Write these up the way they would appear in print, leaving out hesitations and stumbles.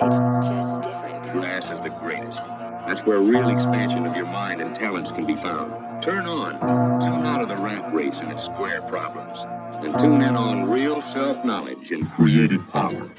It's just different. Glass is the greatest. That's where real expansion of your mind and talents can be found. Turn on. Tune out of the rat race and its square problems. And tune in on real self-knowledge and creative power.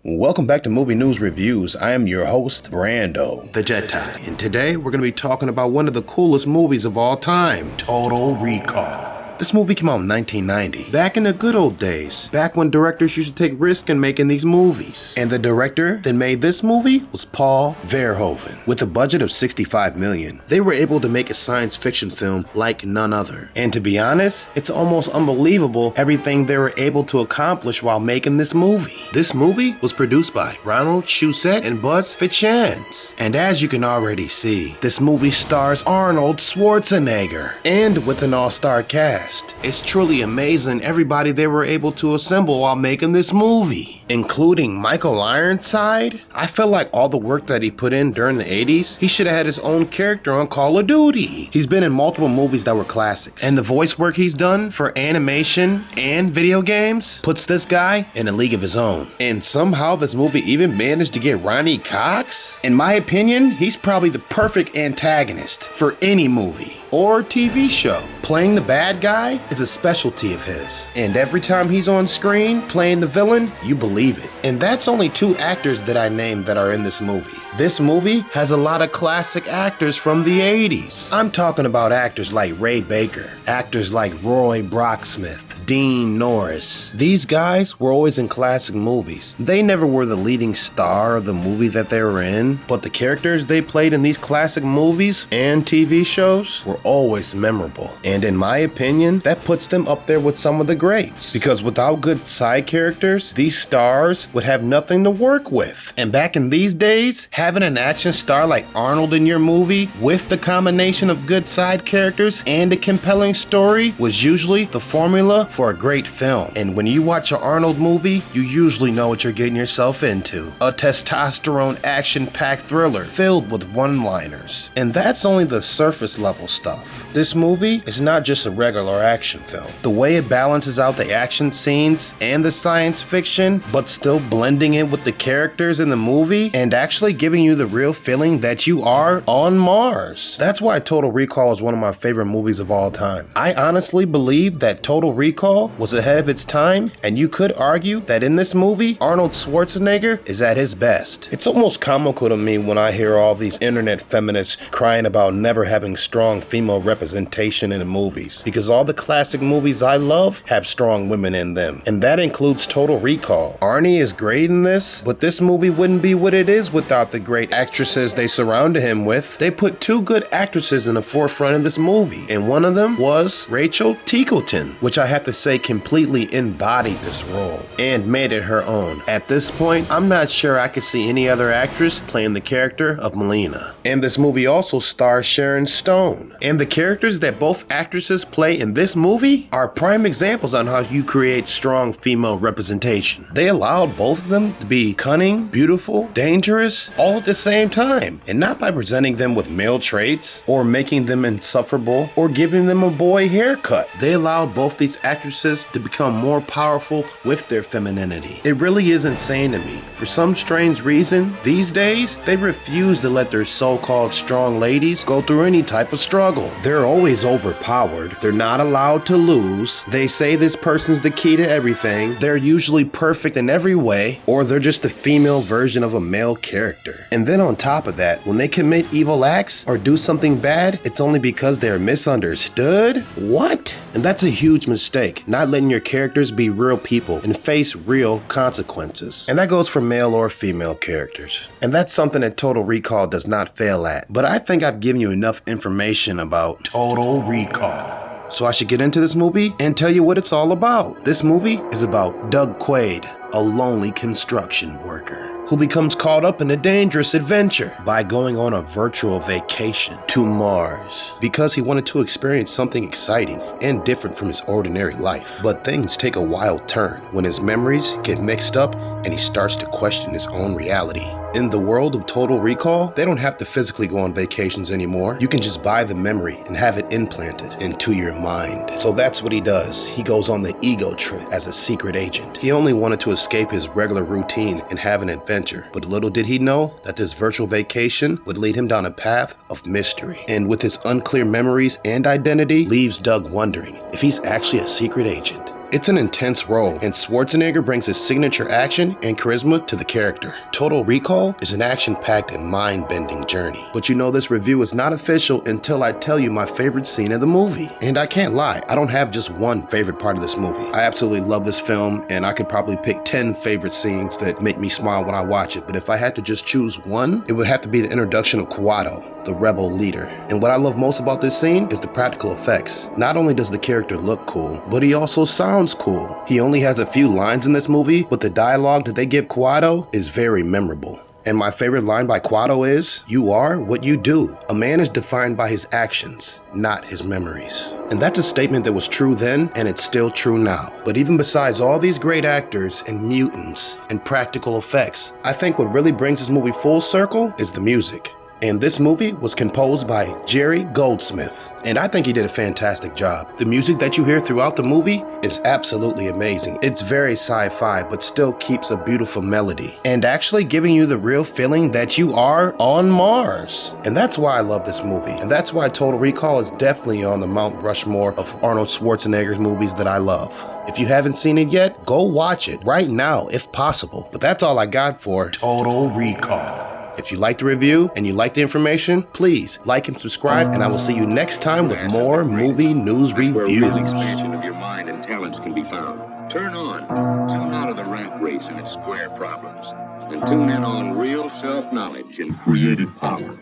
Welcome back to Movie News Reviews. I am your host, Brando, the Jedi. And today we're going to be talking about one of the coolest movies of all time, Total Recall. This movie came out in 1990, back in the good old days, back when directors used to take risks in making these movies. And the director that made this movie was Paul Verhoeven. With a budget of $65 million, they were able to make a science fiction film like none other. And to be honest, it's almost unbelievable everything they were able to accomplish while making this movie. This movie was produced by Arnold Schwarzenegger and Buzz Fitzgerald. And as you can already see, this movie stars Arnold Schwarzenegger, and with an all-star cast. It's truly amazing everybody they were able to assemble while making this movie, including Michael Ironside. I feel like all the work that he put in during the 80s, he should have had his own character on Call of Duty. He's been in multiple movies that were classics, and the voice work he's done for animation and video games puts this guy in a league of his own. And somehow this movie even managed to get Ronnie Cox. In my opinion, he's probably the perfect antagonist for any movie or TV show. Playing the bad guy is a specialty of his, and every time he's on screen playing the villain, you believe it. And that's only two actors that I named that are in this movie. This movie has a lot of classic actors from the 80s. I'm talking about actors like Ray Baker, actors like Roy Brocksmith, Dean Norris. These guys were always in classic movies. They never were the leading star of the movie that they were in, but the characters they played in these classic movies and TV shows were always memorable. And in my opinion, that puts them up there with some of the greats. Because without good side characters, these stars would have nothing to work with. And back in these days, having an action star like Arnold in your movie with the combination of good side characters and a compelling story was usually the formula for a great film. And when you watch an Arnold movie, you usually know what you're getting yourself into. A testosterone action-packed thriller filled with one-liners. And that's only the surface level stuff. This movie is not just a regular action film. The way it balances out the action scenes and the science fiction, but still blending it with the characters in the movie and actually giving you the real feeling that you are on Mars. That's why Total Recall is one of my favorite movies of all time. I honestly believe that Total Recall was ahead of its time, and you could argue that in this movie, Arnold Schwarzenegger is at his best. It's almost comical to me when I hear all these internet feminists crying about never having strong female representation in the movies, because all the classic movies I love have strong women in them, and that includes Total Recall. Arnie is great in this, but this movie wouldn't be what it is without the great actresses they surrounded him with. They put two good actresses in the forefront of this movie, and one of them was Rachel Ticotin, which I have to say completely embodied this role and made it her own. At this point, I'm not sure I could see any other actress playing the character of Melina. And this movie also stars Sharon Stone. And the characters that both actresses play in this movie are prime examples on how you create strong female representation. They allowed both of them to be cunning, beautiful, dangerous, all at the same time, and not by presenting them with male traits or making them insufferable or giving them a boy haircut. They allowed both these actresses to become more powerful with their femininity. It really is insane to me. For some strange reason, these days, they refuse to let their so-called strong ladies go through any type of struggle. They're always overpowered. They're not allowed to lose. They say this person's the key to everything. They're usually perfect in every way, or they're just the female version of a male character. And then on top of that, when they commit evil acts or do something bad, it's only because they're misunderstood? What? And that's a huge mistake, not letting your characters be real people and face real consequences. And that goes for male or female characters. And that's something that Total Recall does not fail at. But I think I've given you enough information about Total Recall. So I should get into this movie and tell you what it's all about. This movie is about Doug Quaid, a lonely construction worker who becomes caught up in a dangerous adventure by going on a virtual vacation to Mars because he wanted to experience something exciting and different from his ordinary life. But things take a wild turn when his memories get mixed up and he starts to question his own reality. In the world of Total Recall, they don't have to physically go on vacations anymore. You can just buy the memory and have it implanted into your mind. So that's what he does. He goes on the ego trip as a secret agent. He only wanted to escape his regular routine and have an adventure. But little did he know that this virtual vacation would lead him down a path of mystery. And with his unclear memories and identity, leaves Doug wondering if he's actually a secret agent. It's an intense role, and Schwarzenegger brings his signature action and charisma to the character. Total Recall is an action-packed and mind-bending journey. But you know this review is not official until I tell you my favorite scene of the movie. And I can't lie, I don't have just one favorite part of this movie. I absolutely love this film, and I could probably pick 10 favorite scenes that make me smile when I watch it. But if I had to just choose one, it would have to be the introduction of Quado, the rebel leader. And what I love most about this scene is the practical effects. Not only does the character look cool, but he also sounds cool. He only has a few lines in this movie, but the dialogue that they give Quado is very memorable. And my favorite line by Quado is, "You are what you do. A man is defined by his actions, not his memories." And that's a statement that was true then, and it's still true now. But even besides all these great actors and mutants and practical effects, I think what really brings this movie full circle is the music. And this movie was composed by Jerry Goldsmith, and I think he did a fantastic job. The music that you hear throughout the movie is absolutely amazing. It's very sci-fi, but still keeps a beautiful melody, and actually giving you the real feeling that you are on Mars. And that's why I love this movie, and that's why Total Recall is definitely on the Mount Rushmore of Arnold Schwarzenegger's movies that I love. If you haven't seen it yet, go watch it right now if possible. But that's all I got for Total Recall. If you like the review and you like the information, please like and subscribe, and I will see you next time with more movie news Where real reviews. expansion of your mind and talents can be found. Tune out of the rat race and its square problems, and tune in on real self-knowledge and creative power.